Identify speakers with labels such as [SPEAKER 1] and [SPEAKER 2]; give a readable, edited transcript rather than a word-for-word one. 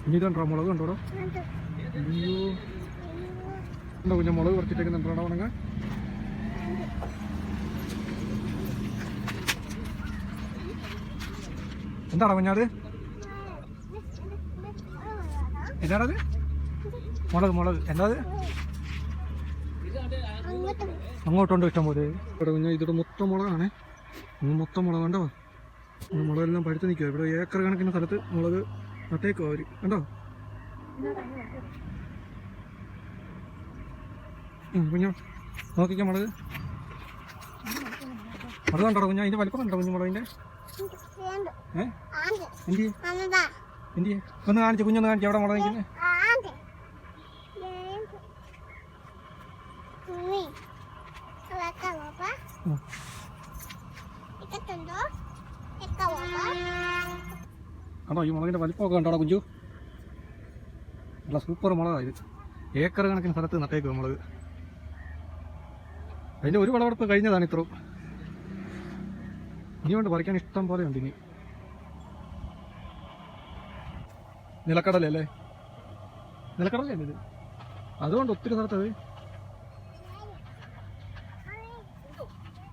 [SPEAKER 1] ഇനി ഇതുണ്ടോ മുളക് ഉണ്ടോടോ? അയ്യോ ഉണ്ടോ കുഞ്ഞ മുളക് പറിച്ചിട്ടേക്കുന്നുണ്ടോ ഉണങ്ങാൻ? എന്താണോ കുഞ്ഞാത്? എന്നാണത്? മുളക് എന്താ? അങ്ങോട്ടുണ്ട് ഇഷ്ടം പോലെ. ഇവിടെ കുഞ്ഞാൽ ഇതിവിടെ മൊത്തം മുളകാണേ. മൊത്തം മുളക് കണ്ടോ? മുളകെല്ലാം പഴുത്ത് നിൽക്കുക. ഇവിടെ ഏക്കർ കണക്കിന് സ്ഥലത്ത് മുളക് നട്ടേക്കോ അവർ കണ്ടോ? കുഞ്ഞോ നോക്കിക്കാം മുളക് കണ്ടോ കുഞ്ഞാ? അതിന്റെ വലിപ്പം കണ്ടോ കുഞ്ഞു മുളകിന്റെ? എന്തിയെ ഒന്ന് കാണിച്ചു കുഞ്ഞൊന്ന് കാണിച്ചു എവിടെ മുളക് നിൽക്കുന്നത്? കണ്ടോ ഈ മുളകിന്റെ വലിപ്പമൊക്കെ കണ്ടോടാ കുഞ്ചു? നല്ല സൂപ്പർ മുളകാണ് ഇത്. ഏക്കർ കണക്കിന് സ്ഥലത്ത് നട്ടേക്കുക മുളക്. അതിൻ്റെ ഒരു വിളവെടുപ്പ് കഴിഞ്ഞതാണ് ഇത്രയും. ഇനിയുണ്ട് പറിക്കാൻ ഇഷ്ടം പോലെ ഉണ്ട്. ഇനി നിലക്കടലല്ലേ ഇത്? അതുകൊണ്ട് ഒത്തിരി സ്ഥലത്ത്